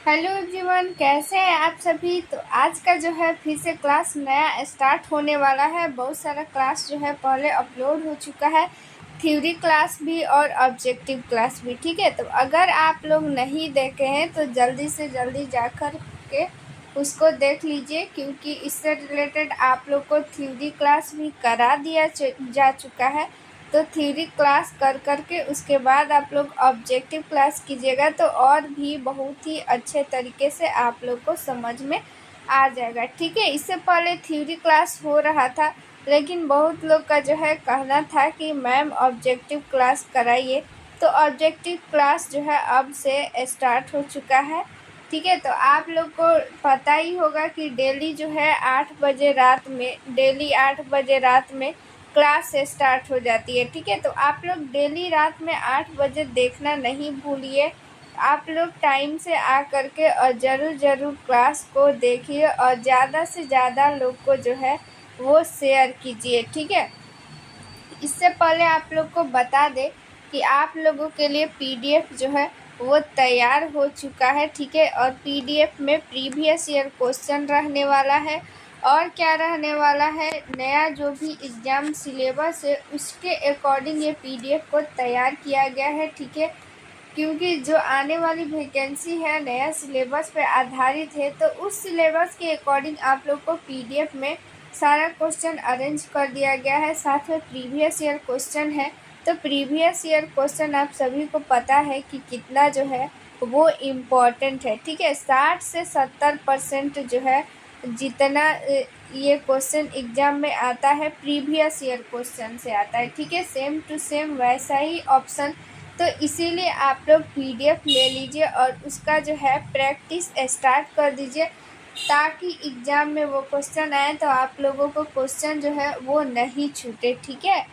Hello everyone, कैसे हैं आप सभी। तो आज का जो है फिर से क्लास नया स्टार्ट होने वाला है। बहुत सारा क्लास जो है पहले अपलोड हो चुका है, थ्योरी क्लास भी और ऑब्जेक्टिव क्लास भी। ठीक है, तो अगर आप लोग नहीं देखे हैं तो जल्दी से जल्दी जाकर के उसको देख लीजिए, क्योंकि इससे रिलेटेड आप लोग को थ्योरी क्लास भी करा दिया जा चुका है। तो थ्योरी क्लास कर कर के उसके बाद आप लोग ऑब्जेक्टिव क्लास कीजिएगा तो और भी बहुत ही अच्छे तरीके से आप लोग को समझ में आ जाएगा। ठीक है, इससे पहले थ्योरी क्लास हो रहा था, लेकिन बहुत लोग का जो है कहना था कि मैम ऑब्जेक्टिव क्लास कराइए। तो ऑब्जेक्टिव क्लास जो है अब से स्टार्ट हो चुका है। ठीक है, तो आप लोग को पता ही होगा कि डेली जो है 8 बजे रात में क्लास स्टार्ट हो जाती है। ठीक है, तो आप लोग डेली रात में 8 बजे देखना नहीं भूलिए। आप लोग टाइम से आ कर के और ज़रूर क्लास को देखिए और ज़्यादा से ज़्यादा लोग को जो है वो शेयर कीजिए। ठीक है, इससे पहले आप लोग को बता दें कि आप लोगों के लिए पीडीएफ जो है वो तैयार हो चुका है। ठीक है, और पीडीएफ में प्रीवियस ईयर क्वेश्चन रहने वाला है और क्या रहने वाला है, नया जो भी एग्ज़ाम सिलेबस है उसके अकॉर्डिंग ये पीडीएफ को तैयार किया गया है। ठीक है, क्योंकि जो आने वाली वैकेंसी है नया सिलेबस पे आधारित है, तो उस सिलेबस के अकॉर्डिंग आप लोग को पीडीएफ में सारा क्वेश्चन अरेंज कर दिया गया है। साथ में प्रीवियस ईयर क्वेश्चन है, तो प्रीवियस ईयर क्वेश्चन आप सभी को पता है कि कितना जो है वो इम्पोर्टेंट है। ठीक है, 60 से 70% जो है जितना ये क्वेश्चन एग्जाम में आता है प्रीवियस ईयर क्वेश्चन से आता है। ठीक है, सेम टू सेम वैसा ही ऑप्शन। तो इसीलिए आप लोग पीडीएफ ले लीजिए और उसका जो है प्रैक्टिस स्टार्ट कर दीजिए, ताकि एग्ज़ाम में वो क्वेश्चन आए तो आप लोगों को क्वेश्चन जो है वो नहीं छूटे। ठीक है,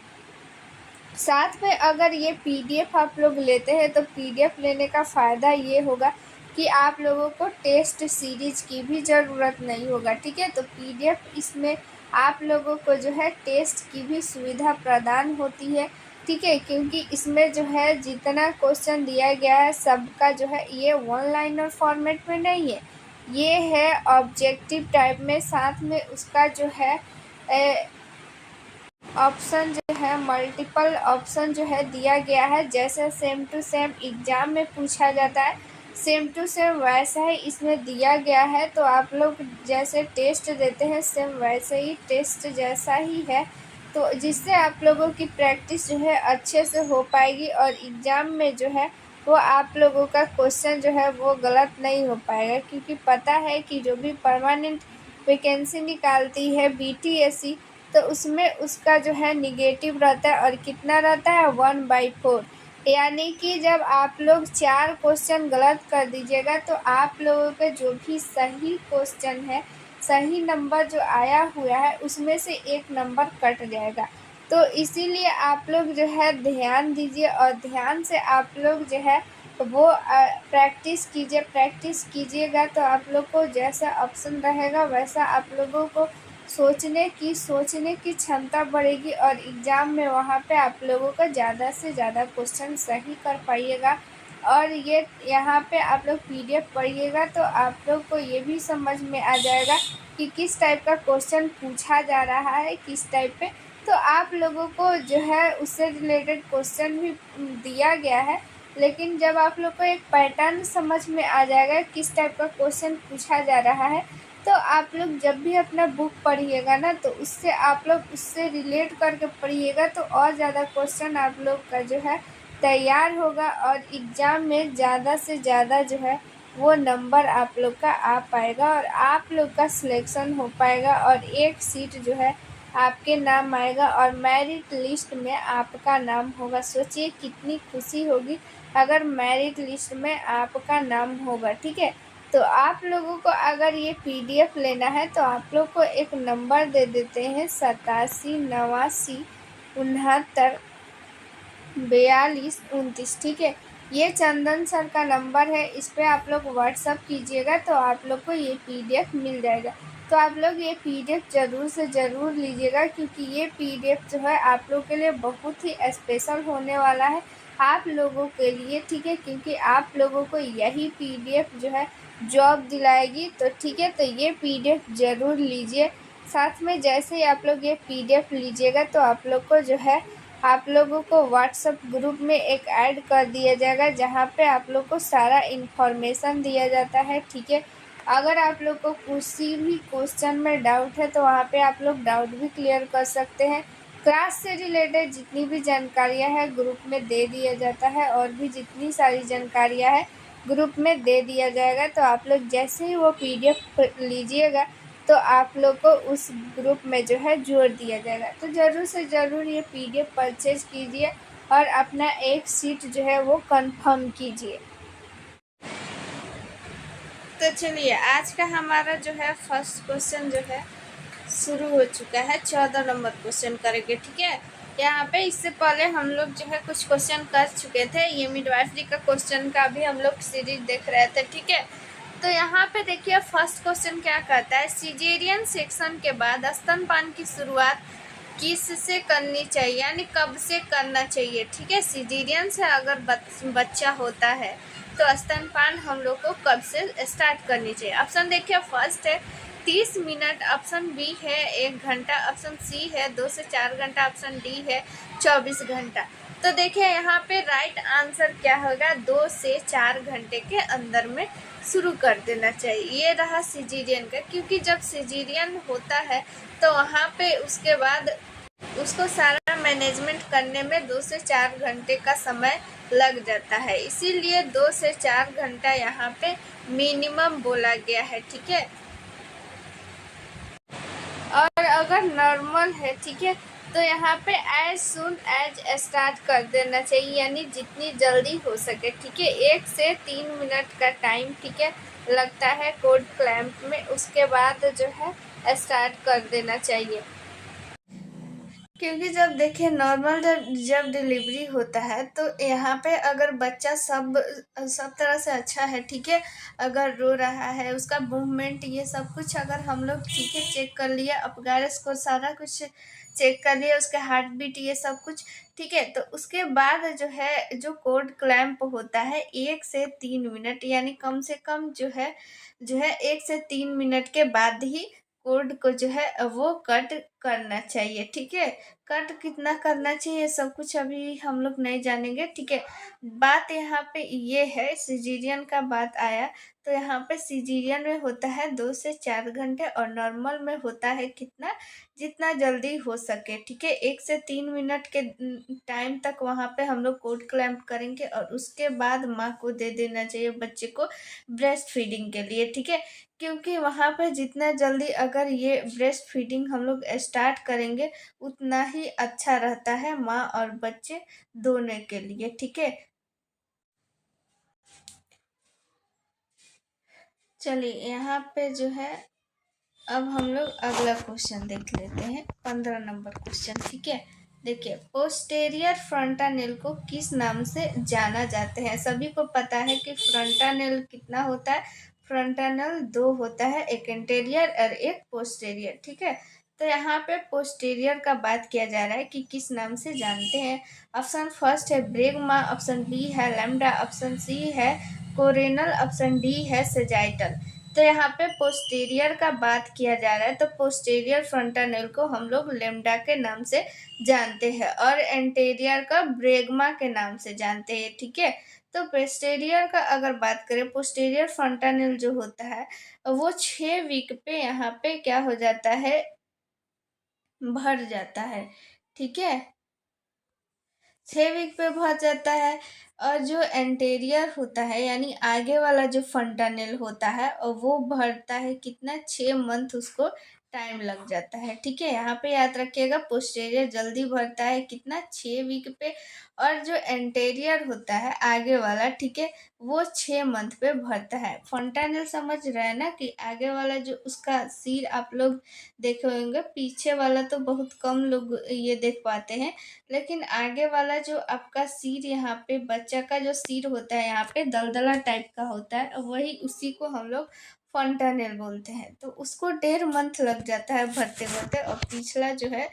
साथ में अगर ये पीडीएफ आप लोग लेते हैं तो पीडीएफ लेने का फ़ायदा ये होगा कि आप लोगों को टेस्ट सीरीज की भी ज़रूरत नहीं होगा। ठीक है, तो पीडीएफ इसमें आप लोगों को जो है टेस्ट की भी सुविधा प्रदान होती है। ठीक है, क्योंकि इसमें जो है जितना क्वेश्चन दिया गया है सबका जो है ये वन लाइनर फॉर्मेट में नहीं है, ये है ऑब्जेक्टिव टाइप में। साथ में उसका जो है ऑप्शन जो है मल्टीपल ऑप्शन जो है दिया गया है। जैसे सेम टू सेम एग्ज़ाम में पूछा जाता है, सेम टू सेम वैसा ही इसमें दिया गया है। तो आप लोग जैसे टेस्ट देते हैं सेम वैसे ही टेस्ट जैसा ही है, तो जिससे आप लोगों की प्रैक्टिस जो है अच्छे से हो पाएगी और एग्ज़ाम में जो है वो आप लोगों का क्वेश्चन जो है वो गलत नहीं हो पाएगा। क्योंकि पता है कि जो भी परमानेंट वैकेंसी निकालती है बीटीएससी, तो उसमें उसका जो है निगेटिव रहता है और कितना रहता है 1/4। यानी कि जब आप लोग 4 क्वेश्चन गलत कर दीजिएगा तो आप लोगों के जो भी सही क्वेश्चन है, सही नंबर जो आया हुआ है उसमें से 1 नंबर कट जाएगा। तो इसीलिए आप लोग जो है ध्यान दीजिए और ध्यान से आप लोग जो है वो प्रैक्टिस कीजिएगा तो आप लोग को जैसा ऑप्शन रहेगा वैसा आप लोगों को सोचने की क्षमता बढ़ेगी और एग्ज़ाम में वहाँ पे आप लोगों का ज़्यादा से ज़्यादा क्वेश्चन सही कर पाइएगा। और ये यहाँ पे आप लोग पीडीएफ पढ़िएगा तो आप लोग को ये भी समझ में आ जाएगा कि किस टाइप का क्वेश्चन पूछा जा रहा है, किस टाइप पे। तो आप लोगों को जो है उससे रिलेटेड क्वेश्चन भी दिया गया है, लेकिन जब आप लोग को एक पैटर्न समझ में आ जाएगा किस टाइप का क्वेश्चन पूछा जा रहा है, तो आप लोग जब भी अपना बुक पढ़िएगा ना तो उससे आप लोग उससे रिलेट करके पढ़िएगा तो और ज़्यादा क्वेश्चन आप लोग का जो है तैयार होगा और एग्ज़ाम में ज़्यादा से ज़्यादा जो है वो नंबर आप लोग का आ पाएगा और आप लोग का सिलेक्शन हो पाएगा और एक सीट जो है आपके नाम आएगा और मेरिट लिस्ट में आपका नाम होगा। सोचिए कितनी खुशी होगी अगर मेरिट लिस्ट में आपका नाम होगा। ठीक है, तो आप लोगों को अगर ये पीडीएफ लेना है तो आप लोग को एक नंबर दे देते हैं 87 89 69 42 29। ठीक है, ये चंदन सर का नंबर है, इस पर आप लोग व्हाट्सअप कीजिएगा तो आप लोग को ये पीडीएफ मिल जाएगा। तो आप लोग ये पीडीएफ ज़रूर से ज़रूर लीजिएगा, क्योंकि ये पीडीएफ जो है आप लोग के लिए बहुत ही स्पेशल होने वाला है। आप लोगों के लिए, ठीक है, क्योंकि आप लोगों को यही पीडीएफ जो है जॉब दिलाएगी। तो ठीक है, तो ये पीडीएफ ज़रूर लीजिए। साथ में जैसे ही आप लोग ये पीडीएफ लीजिएगा तो आप लोग को जो है आप लोगों को व्हाट्सएप ग्रुप में एक ऐड कर दिया जाएगा, जहाँ पे आप लोग को सारा इन्फॉर्मेशन दिया जाता है, ठीक है। अगर आप लोग को किसी भी क्वेश्चन में डाउट है तो वहाँ पे आप लोग डाउट भी क्लियर कर सकते हैं। क्लास से रिलेटेड जितनी भी जानकारियाँ हैं ग्रुप में दे दिया जाता है, और भी जितनी सारी जानकारियाँ हैं ग्रुप में दे दिया जाएगा। तो आप लोग जैसे ही वो पीडीएफ लीजिएगा तो आप लोग को उस ग्रुप में जो है जोड़ दिया जाएगा। तो ज़रूर से ज़रूर ये पीडीएफ परचेज कीजिए और अपना एक सीट जो है वो कंफर्म कीजिए। तो चलिए, आज का हमारा जो है फर्स्ट क्वेश्चन जो है शुरू हो चुका है। 14 नंबर क्वेश्चन करेंगे, ठीक है। यहाँ पे इससे पहले हम लोग जो है कुछ क्वेश्चन कर चुके थे। ये मिडवाइफरी का क्वेश्चन का भी हम लोग सीरीज देख रहे थे, ठीक है। तो यहाँ पे देखिए फर्स्ट क्वेश्चन क्या कहता है, सिजेरियन सेक्शन के बाद स्तनपान की शुरुआत किससे करनी चाहिए, यानी कब से करना चाहिए, ठीक है। सिजेरियन से अगर बच्चा होता है तो स्तनपान हम लोग को कब से स्टार्ट करनी चाहिए। ऑप्शन देखिए, फर्स्ट है 30 मिनट, ऑप्शन बी है 1 घंटा, ऑप्शन सी है 2 से 4 घंटा, ऑप्शन डी है 24 घंटा। तो देखिए यहाँ पे राइट आंसर क्या होगा, 2 से 4 घंटे के अंदर में शुरू कर देना चाहिए। ये रहा सिजेरियन का, क्योंकि जब सिजेरियन होता है तो वहाँ पे उसके बाद उसको सारा मैनेजमेंट करने में 2 से 4 घंटे का समय लग जाता है, इसीलिए 2 से 4 घंटा यहाँ पे मिनिमम बोला गया है, ठीक है। और अगर नॉर्मल है, ठीक है, तो यहाँ पे एज सुन एज स्टार्ट कर देना चाहिए, यानी जितनी जल्दी हो सके, ठीक है। 1 से 3 मिनट का टाइम, ठीक है, लगता है कोड क्लैंप में, उसके बाद जो है स्टार्ट कर देना चाहिए। क्योंकि जब देखिए नॉर्मल जब डिलीवरी होता है तो यहाँ पे अगर बच्चा सब तरह से अच्छा है, ठीक है, अगर रो रहा है, उसका मूवमेंट ये सब कुछ अगर हम लोग ठीक है चेक कर लिया, अपगारस को सारा कुछ चेक कर लिया, उसके हार्ट बीट ये सब कुछ ठीक है, तो उसके बाद जो कोड क्लैंप होता है 1 से 3 मिनट, यानी कम से कम जो है 1 से 3 मिनट के बाद ही कोड को जो है वो कट करना चाहिए, ठीक है। कट कितना करना चाहिए सब कुछ अभी हम लोग नहीं जानेंगे, ठीक है। बात यहाँ पे ये है, सिजेरियन का बात आया तो यहाँ पे सिजेरियन में होता है 2 से 4 घंटे, और नॉर्मल में होता है कितना, जितना जल्दी हो सके, ठीक है। 1 से 3 मिनट के टाइम तक वहाँ पे हम लोग कोड क्लैंप करेंगे, और उसके बाद माँ को दे देना चाहिए बच्चे को ब्रेस्ट फीडिंग के लिए, ठीक है। क्योंकि वहाँ पे जितना जल्दी अगर ये ब्रेस्ट फीडिंग हम लोग स्टार्ट करेंगे उतना ही अच्छा रहता है माँ और बच्चे दोनों के लिए, ठीक है। चलिए यहाँ पे जो है अब हम लोग अगला क्वेश्चन देख लेते हैं, 15 नंबर क्वेश्चन, ठीक है। देखिए, पोस्टेरियर फ्रंटानेल को किस नाम से जाना जाते हैं। सभी को पता है कि फ्रंटानेल कितना होता है, फ्रंटानेल 2 होता है, एक एंटेरियर और एक पोस्टेरियर, ठीक है। तो यहाँ पे पोस्टेरियर का बात किया जा रहा है कि किस नाम से जानते हैं। ऑप्शन फर्स्ट है ब्रेगमा, ऑप्शन बी है लैम्डा, ऑप्शन सी है कोरेनल, ऑप्शन डी है सेजाइटल। तो यहाँ पे पोस्टीरियर का बात किया जा रहा है, तो पोस्टीरियर फ्रंटानेल को हम लोग लेम्डा के नाम से जानते हैं, और एंटेरियर का ब्रेगमा के नाम से जानते हैं, ठीक है। तो पोस्टीरियर का अगर बात करें, पोस्टीरियर फ्रंटानेल जो होता है वो 6 वीक पे यहाँ पे क्या हो जाता है, भर जाता है, ठीक है। 6 वीक पे भर जाता है। और जो एंटेरियर होता है यानी आगे वाला जो फ्रंटानेल होता है, और वो भरता है कितना, 6 मंथ उसको टाइम लग जाता है, ठीक है। यहाँ पे याद रखिएगा, पोस्टेरियर जल्दी भरता है कितना, 6 वीक पे, और जो एंटेरियर होता है आगे वाला, ठीक है, वो 6 मंथ पे भरता है। फ्रंटानेल समझ रहे हैं ना, कि आगे वाला जो उसका सिर आप लोग देखे होंगे, पीछे वाला तो बहुत कम लोग ये देख पाते हैं, लेकिन आगे वाला जो आपका सिर, यहाँ पे बच्चा का जो सिर होता है यहाँ पे दलदला टाइप का होता है, वही उसी को हम लोग फंटानेल बोलते हैं। तो उसको 1.5 मंथ लग जाता है भरते भरते, और पिछला जो है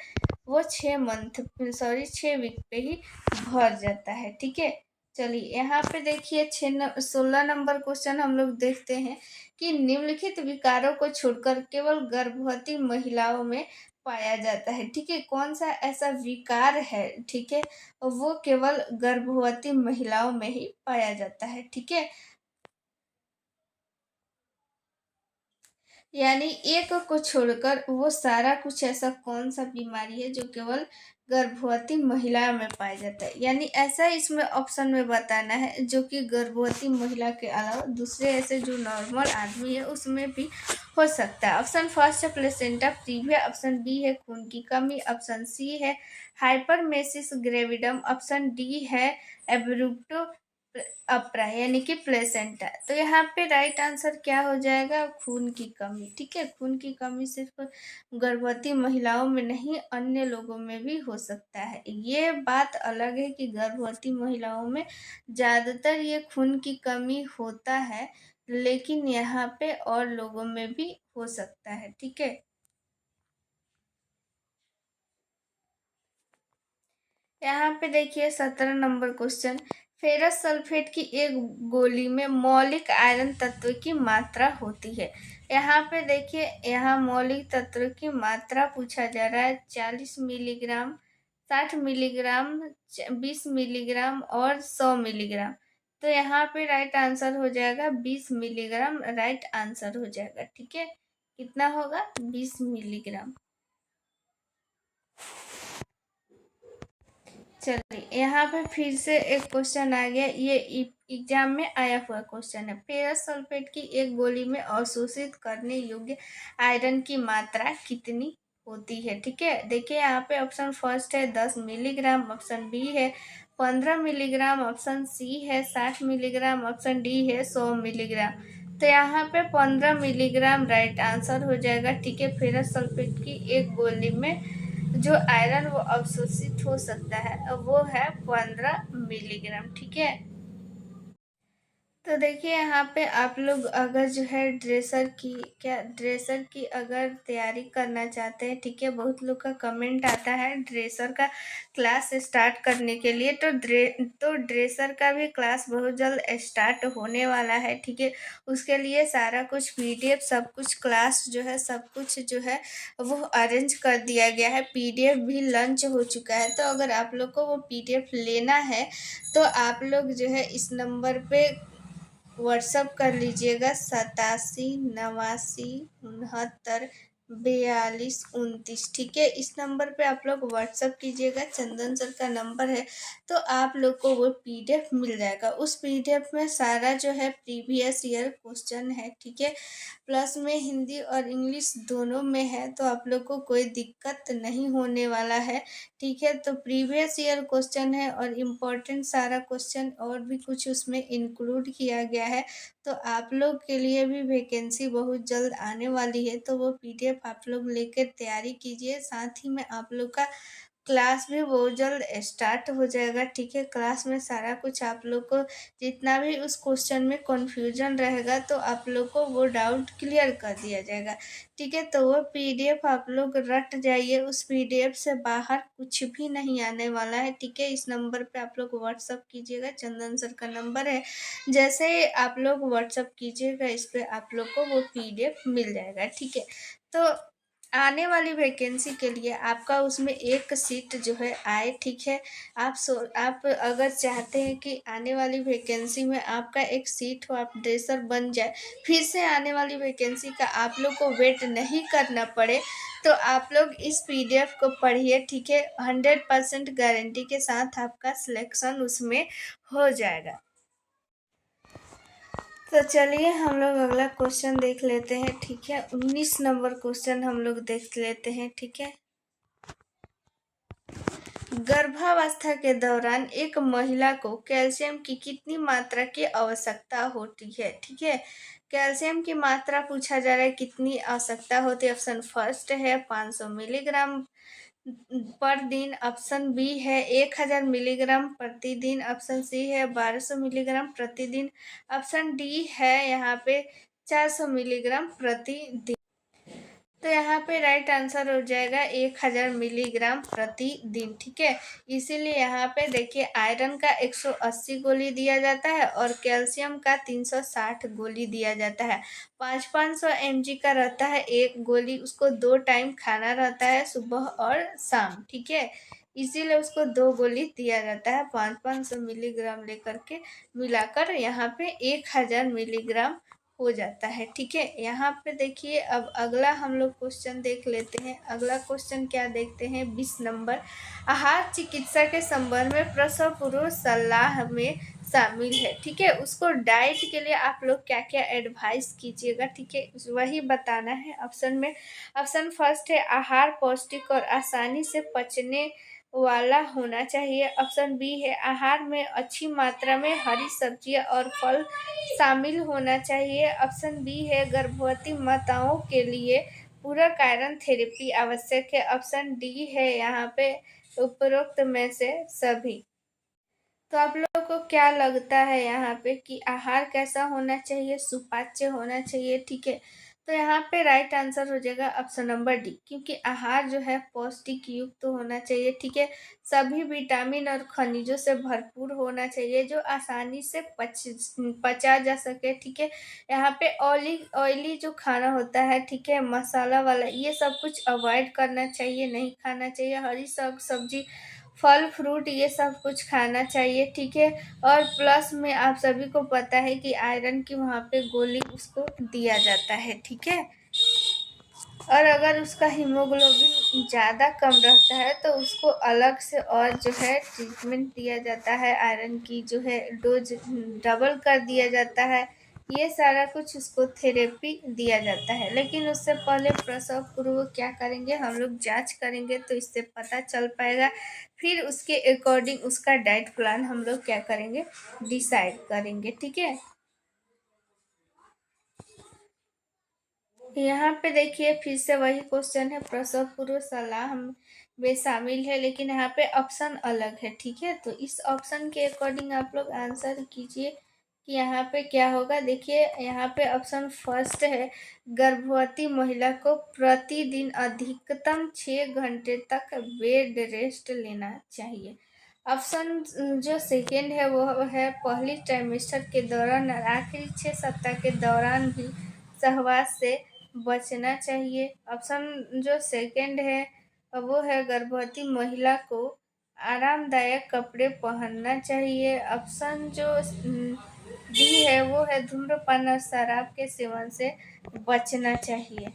वो 6 वीक पे ही भर जाता है। ठीक है, चलिए यहाँ पे देखिए 16 नंबर क्वेश्चन हम लोग देखते हैं कि निम्नलिखित विकारों को छोड़कर केवल गर्भवती महिलाओं में पाया जाता है। ठीक है, कौन सा ऐसा विकार है, ठीक है, वो केवल गर्भवती महिलाओं में ही पाया जाता है। ठीक है, यानी एक को छोड़कर वो सारा कुछ ऐसा कौन सा बीमारी है जो केवल गर्भवती महिला में पाया जाता है, यानी ऐसा इसमें ऑप्शन में बताना है जो कि गर्भवती महिला के अलावा दूसरे ऐसे जो नॉर्मल आदमी है उसमें भी हो सकता है। ऑप्शन फर्स्ट है प्लेसेंटा प्रीविया, ऑप्शन बी है खून की कमी, ऑप्शन सी है हाइपरमेसिस ग्रेविडम, ऑप्शन डी है एब्रूप्टो अपरा यानी कि प्लेसेंटा। तो यहाँ पे राइट आंसर क्या हो जाएगा, खून की कमी। ठीक है, खून की कमी सिर्फ गर्भवती महिलाओं में नहीं अन्य लोगों में भी हो सकता है। ये बात अलग है कि गर्भवती महिलाओं में ज़्यादातर ये खून की कमी होता है, लेकिन यहाँ पे और लोगों में भी हो सकता है। ठीक है, यहाँ पे देखिए 17 नंबर क्वेश्चन, फेरस सल्फेट की एक गोली में मौलिक आयरन तत्व की मात्रा होती है। यहाँ पे देखिए, यहाँ मौलिक तत्व की मात्रा पूछा जा रहा है 40 मिलीग्राम, 60 मिलीग्राम, 20 मिलीग्राम और 100 मिलीग्राम। तो यहाँ पे राइट आंसर हो जाएगा 20 मिलीग्राम, राइट आंसर हो जाएगा। ठीक है, कितना होगा, 20 मिलीग्राम। चलिए यहाँ पे फिर से एक क्वेश्चन आ गया, ये एग्जाम में आया हुआ क्वेश्चन है। फेरस सल्फेट की एक गोली में अवशोषित करने योग्य आयरन की मात्रा कितनी होती है। ठीक है, देखिए यहाँ पे ऑप्शन फर्स्ट है 10 मिलीग्राम, ऑप्शन बी है 15 मिलीग्राम, ऑप्शन सी है 60 मिलीग्राम, ऑप्शन डी है 100 मिलीग्राम। तो यहाँ पे 15 मिलीग्राम राइट आंसर हो जाएगा। ठीक है, फेरस सल्फेट की एक गोली में जो आयरन वो अवशोषित हो सकता है वो है 15 मिलीग्राम। ठीक है, तो देखिए यहाँ पे आप लोग अगर जो है ड्रेसर की अगर तैयारी करना चाहते हैं, ठीक है, बहुत लोग का कमेंट आता है ड्रेसर का क्लास स्टार्ट करने के लिए, तो ड्रेसर का भी क्लास बहुत जल्द स्टार्ट होने वाला है। ठीक है, उसके लिए सारा कुछ पीडीएफ सब कुछ क्लास जो है सब कुछ जो है वो अरेंज कर दिया गया है, पीडीएफ भी लॉन्च हो चुका है। तो अगर आप लोग को वो पीडीएफ लेना है तो आप लोग जो है इस नंबर पे व्हाट्सअप कर लीजिएगा 87 89 69 42 29। ठीक है, इस नंबर पे आप लोग व्हाट्सअप कीजिएगा, चंदन सर का नंबर है। तो आप लोग को वो पीडीएफ मिल जाएगा। उस पीडीएफ में सारा जो है प्रीवियस ईयर क्वेश्चन है। ठीक है, प्लस में हिंदी और इंग्लिश दोनों में है, तो आप लोग को कोई दिक्कत नहीं होने वाला है। ठीक है, तो प्रीवियस ईयर क्वेश्चन है और इम्पोर्टेंट सारा क्वेश्चन और भी कुछ उसमें इंक्लूड किया गया है। तो आप लोग के लिए भी वैकेंसी बहुत जल्द आने वाली है, तो वो पीडीएफ आप लोग लेकर तैयारी कीजिए। साथ ही में आप लोग का क्लास भी बहुत जल्द स्टार्ट हो जाएगा। ठीक है, क्लास में सारा कुछ आप लोग को जितना भी उस क्वेश्चन में कन्फ्यूजन रहेगा तो आप लोग को वो डाउट क्लियर कर दिया जाएगा। ठीक है, तो वो पीडीएफ आप लोग रट जाइए, उस पीडीएफ से बाहर कुछ भी नहीं आने वाला है। ठीक है, इस नंबर पे आप लोग व्हाट्सअप कीजिएगा, चंदन सर का नंबर है। जैसे ही आप लोग व्हाट्सअप कीजिएगा इस पर आप लोग को वो पीडीएफ मिल जाएगा। ठीक है, तो आने वाली वैकेंसी के लिए आपका उसमें एक सीट जो है आए। ठीक है, आप अगर चाहते हैं कि आने वाली वैकेंसी में आपका एक सीट हो, आप ड्रेसर बन जाए, फिर से आने वाली वैकेंसी का आप लोग को वेट नहीं करना पड़े, तो आप लोग इस पीडीएफ को पढ़िए। ठीक है, 100% गारंटी के साथ आपका सिलेक्शन उसमें हो जाएगा। तो चलिए हम लोग अगला क्वेश्चन देख लेते हैं। ठीक है, 19 नंबर क्वेश्चन हम लोग देख लेते हैं। ठीक है, गर्भावस्था के दौरान एक महिला को कैल्शियम की कितनी मात्रा की आवश्यकता होती है। ठीक है, कैल्शियम की मात्रा पूछा जा रहा है कितनी आवश्यकता होती है। ऑप्शन फर्स्ट है 500 मिलीग्राम पर दिन, ऑप्शन बी है 1000 मिलीग्राम प्रतिदिन, ऑप्शन सी है 1200 मिलीग्राम प्रतिदिन, ऑप्शन डी है यहाँ पे 400 मिलीग्राम प्रतिदिन। तो यहाँ पे राइट आंसर हो जाएगा 1000 मिलीग्राम प्रतिदिन। ठीक है, इसीलिए यहाँ पे देखिए आयरन का 180 गोली दिया जाता है और कैल्शियम का 360 गोली दिया जाता है। 500-500 mg का रहता है एक गोली, उसको 2 टाइम खाना रहता है, सुबह और शाम। ठीक है, इसीलिए उसको 2 गोली दिया जाता है, 500-500 मिलीग्राम लेकर के मिलाकर यहाँ पे 1000 मिलीग्राम हो जाता है। ठीक है, यहाँ पे देखिए अब अगला हम लोग क्वेश्चन देख लेते हैं। अगला क्वेश्चन क्या देखते हैं, 20 नंबर। आहार चिकित्सा के संबंध में प्रसव पूर्व सलाह में शामिल है। ठीक है, उसको डाइट के लिए आप लोग क्या क्या एडवाइस कीजिएगा। ठीक है, वही बताना है ऑप्शन में। ऑप्शन फर्स्ट है आहार पौष्टिक और आसानी से पचने वाला होना चाहिए। ऑप्शन बी है आहार में अच्छी मात्रा में हरी सब्जियां और फल शामिल होना चाहिए। ऑप्शन बी है गर्भवती माताओं के लिए पूरक आयरन थेरेपी आवश्यक है। ऑप्शन डी है यहाँ पे उपरोक्त में से सभी। तो आप लोगों को क्या लगता है यहाँ पे कि आहार कैसा होना चाहिए, सुपाच्य होना चाहिए। ठीक है, तो यहाँ पे राइट आंसर हो जाएगा ऑप्शन नंबर डी, क्योंकि आहार जो है पौष्टिक युक्त तो होना चाहिए। ठीक है, सभी विटामिन और खनिजों से भरपूर होना चाहिए जो आसानी से पचा जा सके। ठीक है, यहाँ पे ऑयली जो खाना होता है, ठीक है, मसाला वाला, ये सब कुछ अवॉइड करना चाहिए, नहीं खाना चाहिए। हरी सब्जी फल फ्रूट ये सब कुछ खाना चाहिए। ठीक है, और प्लस में आप सभी को पता है कि आयरन की वहाँ पे गोली उसको दिया जाता है। ठीक है, और अगर उसका हीमोग्लोबिन ज़्यादा कम रहता है तो उसको अलग से और जो है ट्रीटमेंट दिया जाता है, आयरन की जो है डोज डबल कर दिया जाता है, ये सारा कुछ उसको थेरेपी दिया जाता है। लेकिन उससे पहले प्रसव पूर्व क्या करेंगे हम लोग, जांच करेंगे, तो इससे पता चल पाएगा। फिर उसके अकॉर्डिंग उसका डाइट प्लान हम लोग क्या करेंगे, डिसाइड करेंगे। ठीक है, यहाँ पे देखिए फिर से वही क्वेश्चन है, प्रसव पूर्व सलाह में शामिल है, लेकिन यहाँ पे ऑप्शन अलग है। ठीक है, तो इस ऑप्शन के अकॉर्डिंग आप लोग आंसर कीजिए कि यहाँ पे क्या होगा। देखिए यहाँ पे ऑप्शन फर्स्ट है गर्भवती महिला को प्रतिदिन अधिकतम 6 घंटे तक बेड रेस्ट लेना चाहिए। ऑप्शन जो सेकेंड है वो है पहली ट्राइमेस्टर के दौरान और आखिरी 6 सप्ताह के दौरान भी सहवास से बचना चाहिए। ऑप्शन जो सेकंड है वो है गर्भवती महिला को आरामदायक कपड़े पहनना चाहिए। ऑप्शन जो डी है वो है धूम्रपान और शराब के सेवन से बचना चाहिए।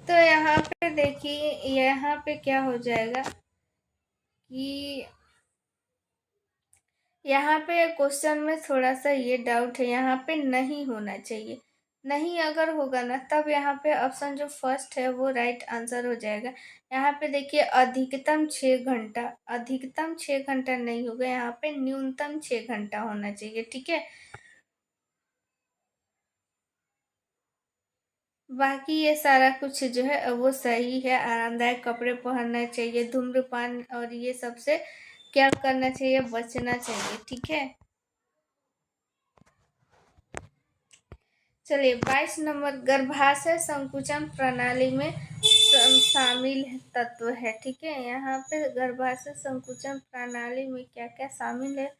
तो यहाँ पे देखिए यहाँ पे क्या हो जाएगा कि यहाँ पे क्वेश्चन में थोड़ा सा ये डाउट है, यहाँ पे नहीं होना चाहिए। नहीं अगर होगा ना तब यहाँ पे ऑप्शन जो फर्स्ट है वो राइट आंसर हो जाएगा। यहाँ पे देखिए अधिकतम 6 घंटा, अधिकतम 6 घंटा नहीं होगा, यहाँ पे न्यूनतम 6 घंटा होना चाहिए। ठीक है, बाकी ये सारा कुछ जो है वो सही है। आरामदायक कपड़े पहनना चाहिए, धूम्रपान और ये सब से क्या करना चाहिए, बचना चाहिए। ठीक है, चलिए 22 नंबर गर्भाशय संकुचन प्रणाली में शामिल तत्व है। ठीक है, यहाँ पे गर्भाशय संकुचन प्रणाली में क्या क्या शामिल है।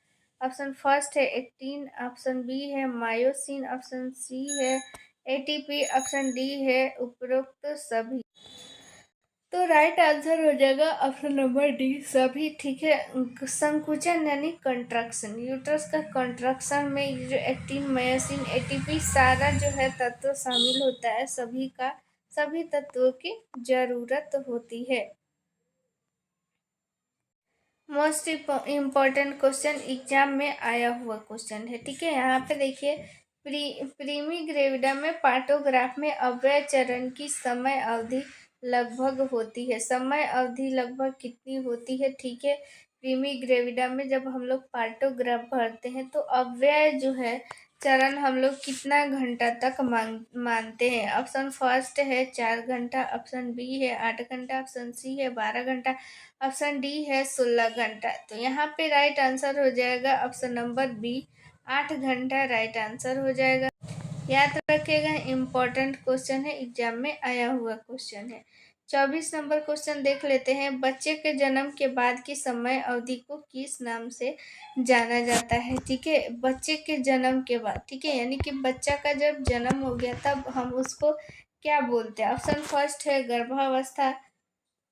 ऑप्शन फर्स्ट है एक्टिन, ऑप्शन बी है मायोसिन, ऑप्शन सी है एटीपी, ऑप्शन डी है उपरोक्त सभी। तो राइट आंसर हो जाएगा ऑप्शन नंबर डी सभी। ठीक है, संकुचन यानी कंट्रक्शन, यूट्रस का कंट्रक्शन में ये जो एक्टिन मायोसिन एटीपी सारा जो है तत्व शामिल होता है, सभी का सभी तत्वों की जरूरत होती है। मोस्ट इम्पॉर्टेंट क्वेश्चन एग्जाम में आया हुआ क्वेश्चन है। ठीक है, यहाँ पे देखिए प्रीमी ग्रेविडा में पार्टोग्राफ में अव्यय चरण की समय अवधि लगभग होती है। समय अवधि लगभग कितनी होती है। ठीक है, प्रीमी ग्रेविडा में जब हम लोग पार्टोग्राफ भरते हैं तो अव्यय जो है चरण हम लोग कितना घंटा तक मानते हैं। ऑप्शन फर्स्ट है 4 घंटा, ऑप्शन बी है 8 घंटा, ऑप्शन सी है 12 घंटा, ऑप्शन डी है 16 घंटा। तो यहाँ पे राइट आंसर हो जाएगा ऑप्शन नंबर बी 8 घंटा राइट आंसर हो जाएगा। याद रखिएगा, इम्पोर्टेंट क्वेश्चन है, एग्जाम में आया हुआ क्वेश्चन है। 24 नंबर क्वेश्चन देख लेते हैं। बच्चे के जन्म के बाद की समय अवधि को किस नाम से जाना जाता है? ठीक है, बच्चे के जन्म के बाद, ठीक है, यानी कि बच्चा का जब जन्म हो गया तब हम उसको क्या बोलते हैं? ऑप्शन फर्स्ट है गर्भावस्था,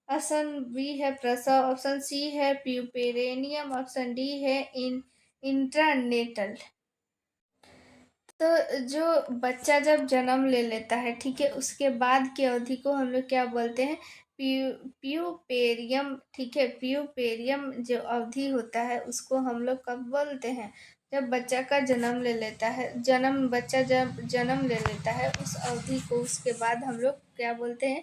ऑप्शन बी है प्रसव, ऑप्शन सी है प्यूपेरेनियम, ऑप्शन डी है इंट्रानेटल। तो जो बच्चा जब जन्म ले लेता है, ठीक है, उसके बाद की अवधि को हम लोग क्या बोलते हैं? प्यूपेरियम। ठीक है, प्यूपेरियम जो अवधि होता है उसको हम लोग कब बोलते हैं? जब बच्चा का जन्म ले लेता है, बच्चा जब जन्म ले लेता है उस अवधि को, उसके बाद हम लोग क्या बोलते हैं?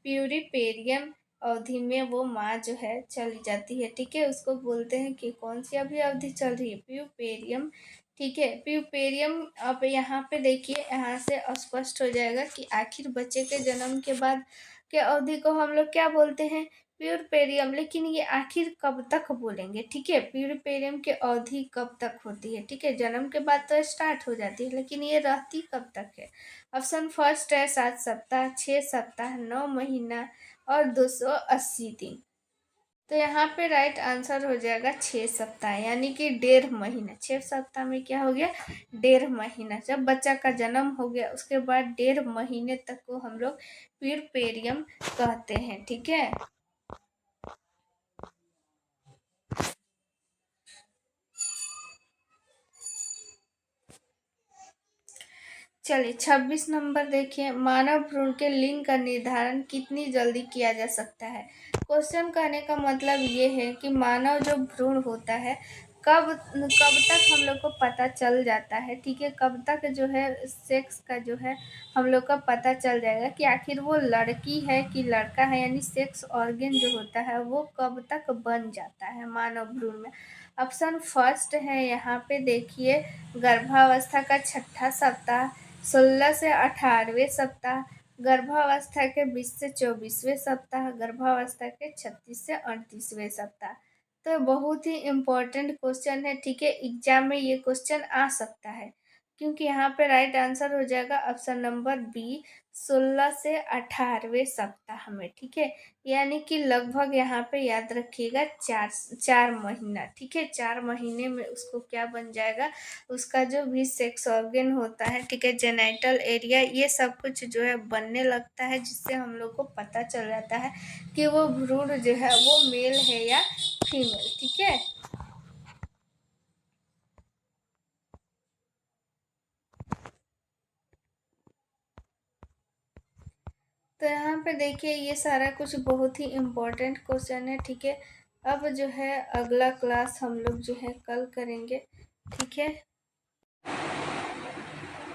प्यूरिपेरियम अवधि में वो माँ जो है चली जाती है, ठीक है, उसको बोलते हैं कि कौन सी अभी अवधि चल रही है? प्यूपेरियम। ठीक है, प्यूपेरियम। अब यहाँ पे देखिए, यहाँ से स्पष्ट हो जाएगा कि आखिर बच्चे के जन्म के बाद के अवधि को हम लोग क्या बोलते हैं? प्यूरपेरियम। लेकिन ये आखिर कब तक बोलेंगे? ठीक है, प्यूरपेरियम की अवधि कब तक होती है? ठीक है, जन्म के बाद तो स्टार्ट हो जाती है, लेकिन ये रहती कब तक है? ऑप्शन फर्स्ट है 7 सप्ताह, 6 सप्ताह, 9 महीना और 280 दिन। तो यहाँ पे राइट आंसर हो जाएगा 6 सप्ताह, यानी कि 1.5 महीना। 6 सप्ताह में क्या हो गया? 1.5 महीना। जब बच्चा का जन्म हो गया उसके बाद 1.5 महीने तक को हम लोग प्यूरपेरियम कहते हैं, ठीक है। चलिए 26 नंबर देखिए। मानव भ्रूण के लिंग का निर्धारण कितनी जल्दी किया जा सकता है? क्वेश्चन कहने का मतलब ये है कि मानव जो भ्रूण होता है कब तक हम लोग को पता चल जाता है, ठीक है, कब तक जो है सेक्स का जो है हम लोग का पता चल जाएगा कि आखिर वो लड़की है कि लड़का है, यानी सेक्स ऑर्गन जो होता है वो कब तक बन जाता है मानव भ्रूण में? ऑप्शन फर्स्ट है यहाँ पे देखिए, गर्भावस्था का 6ठा सप्ताह, 16 से 18वें सप्ताह, गर्भावस्था के 20 से 24वें सप्ताह, गर्भावस्था के 36 से 38वें सप्ताह। तो बहुत ही इम्पोर्टेंट क्वेश्चन है, ठीक है, एग्जाम में ये क्वेश्चन आ सकता है, क्योंकि यहाँ पे राइट आंसर हो जाएगा ऑप्शन नंबर बी, 16 से 18वें सप्ताह में, ठीक है, यानी कि लगभग यहाँ पे याद रखिएगा 4 महीना, ठीक है, 4 महीने में उसको क्या बन जाएगा? उसका जो भी सेक्स ऑर्गन होता है, ठीक है, जेनाइटल एरिया, ये सब कुछ जो है बनने लगता है, जिससे हम लोग को पता चल जाता है कि वो भ्रूण जो है वो मेल है या फीमेल, ठीक है। तो यहाँ पे देखिए ये सारा कुछ बहुत ही इम्पोर्टेंट क्वेश्चन है, ठीक है। अब जो है अगला क्लास हम लोग जो है कल करेंगे, ठीक है।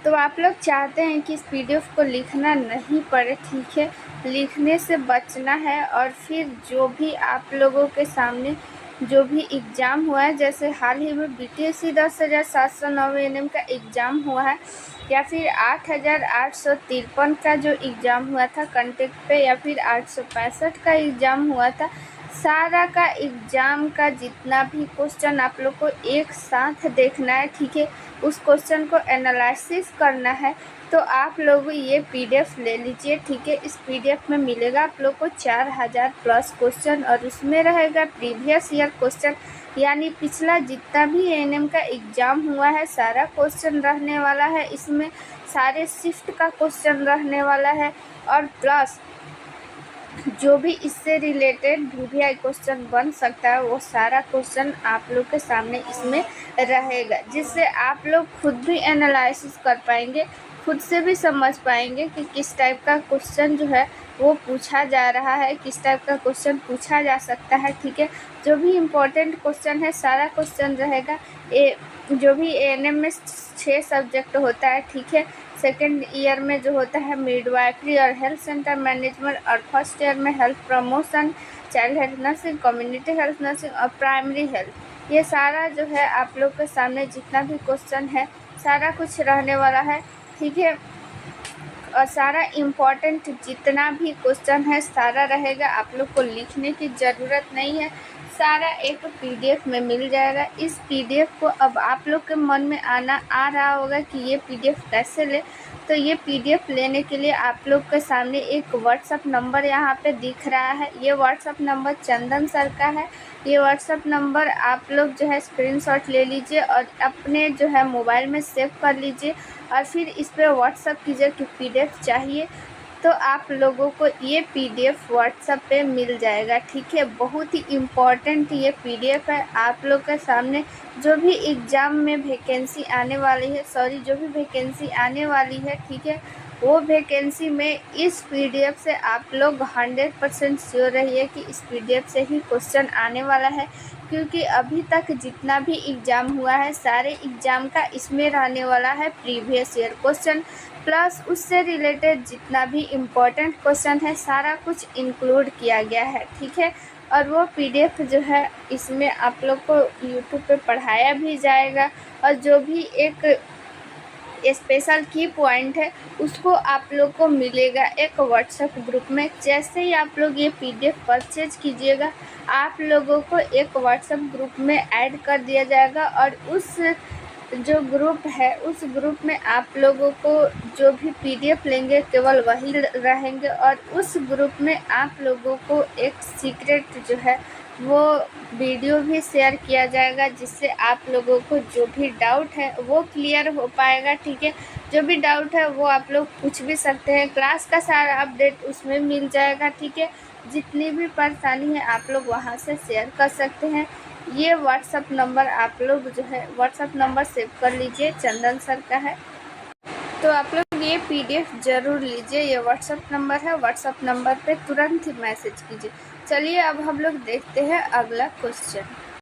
तो आप लोग चाहते हैं कि इस पीडीएफ को लिखना नहीं पड़े, ठीक है, लिखने से बचना है, और फिर जो भी आप लोगों के सामने जो भी एग्ज़ाम हुआ है, जैसे हाल ही में बीटीएससी 10,709 एनएम का एग्ज़ाम हुआ है, या फिर 8,853 का जो एग्ज़ाम हुआ था कंटेक्ट पे, या फिर 865 का एग्ज़ाम हुआ था, सारा का एग्ज़ाम का जितना भी क्वेश्चन आप लोग को एक साथ देखना है, ठीक है, उस क्वेश्चन को एनालिसिस करना है। तो आप लोग ये पीडीएफ ले लीजिए, ठीक है। इस पीडीएफ में मिलेगा आप लोग को 4000 प्लस क्वेश्चन, और उसमें रहेगा प्रीवियस ईयर क्वेश्चन, यानी पिछला जितना भी एएनएम का एग्ज़ाम हुआ है सारा क्वेश्चन रहने वाला है इसमें, सारे शिफ्ट का क्वेश्चन रहने वाला है, और प्लस जो भी इससे रिलेटेड वीवीआई क्वेश्चन बन सकता है वो सारा क्वेश्चन आप लोग के सामने इसमें रहेगा, जिससे आप लोग खुद भी एनालिसिस कर पाएंगे, खुद से भी समझ पाएंगे कि किस टाइप का क्वेश्चन जो है वो पूछा जा रहा है, किस टाइप का क्वेश्चन पूछा जा सकता है, ठीक है। जो भी इम्पोर्टेंट क्वेश्चन है सारा क्वेश्चन रहेगा। जो भी एएनएम में 6 सब्जेक्ट होता है, ठीक है, सेकेंड ईयर में जो होता है मिडवाइफरी और हेल्थ सेंटर मैनेजमेंट, और फर्स्ट ईयर में health promotion, child health nursing, community health nursing और प्राइमरी हेल्थ, ये सारा जो है आप लोग के सामने जितना भी क्वेश्चन है सारा कुछ रहने वाला है, ठीक है। और सारा इम्पोर्टेंट जितना भी क्वेश्चन है सारा रहेगा, आप लोग को लिखने की ज़रूरत नहीं है, सारा एक पीडीएफ में मिल जाएगा। इस पीडीएफ को अब आप लोग के मन में आ रहा होगा कि ये पीडीएफ कैसे ले। तो ये पीडीएफ लेने के लिए आप लोग के सामने एक व्हाट्सअप नंबर यहाँ पे दिख रहा है। ये व्हाट्सअप नंबर चंदन सर का है। ये व्हाट्सअप नंबर आप लोग जो है स्क्रीनशॉट ले लीजिए और अपने जो है मोबाइल में सेव कर लीजिए और फिर इस पर व्हाट्सअप कीजिए कि पीडीएफ चाहिए, तो आप लोगों को ये पीडीएफ व्हाट्सएप पे मिल जाएगा। ठीक है, बहुत ही इम्पॉर्टेंट ये पीडीएफ है। आप लोग के सामने जो भी एग्ज़ाम में वैकेंसी आने वाली है, जो भी वैकेंसी आने वाली है, ठीक है, वो वैकेंसी में इस पीडीएफ से आप लोग 100% श्योर रहिए कि इस पीडीएफ से ही क्वेश्चन आने वाला है। क्योंकि अभी तक जितना भी एग्ज़ाम हुआ है सारे एग्ज़ाम का इसमें रहने वाला है प्रीवियस ईयर क्वेश्चन, प्लस उससे रिलेटेड जितना भी इम्पोर्टेंट क्वेश्चन है सारा कुछ इंक्लूड किया गया है। ठीक है, और वो पीडीएफ जो है इसमें आप लोग को यूट्यूब पे पढ़ाया भी जाएगा और जो भी एक स्पेशल की पॉइंट है उसको आप लोग को मिलेगा एक व्हाट्सएप ग्रुप में। जैसे ही आप लोग ये पीडीएफ परचेज कीजिएगा आप लोगों को एक व्हाट्सएप ग्रुप में ऐड कर दिया जाएगा और उस जो ग्रुप है उस ग्रुप में आप लोगों को जो भी पीडीएफ लेंगे केवल वही रहेंगे और उस ग्रुप में आप लोगों को एक सीक्रेट जो है वो वीडियो भी शेयर किया जाएगा, जिससे आप लोगों को जो भी डाउट है वो क्लियर हो पाएगा। ठीक है, जो भी डाउट है वो आप लोग पूछ भी सकते हैं। क्लास का सारा अपडेट उसमें मिल जाएगा। ठीक है, जितनी भी परेशानी है आप लोग वहाँ से शेयर कर सकते हैं। ये व्हाट्सअप नंबर आप लोग जो है व्हाट्सअप नंबर सेव कर लीजिए, चंदन सर का है। तो आप लोग ये पीडीएफ ज़रूर लीजिए। ये व्हाट्सअप नंबर है, व्हाट्सअप नंबर पे तुरंत ही मैसेज कीजिए। चलिए अब हम लोग देखते हैं अगला क्वेश्चन।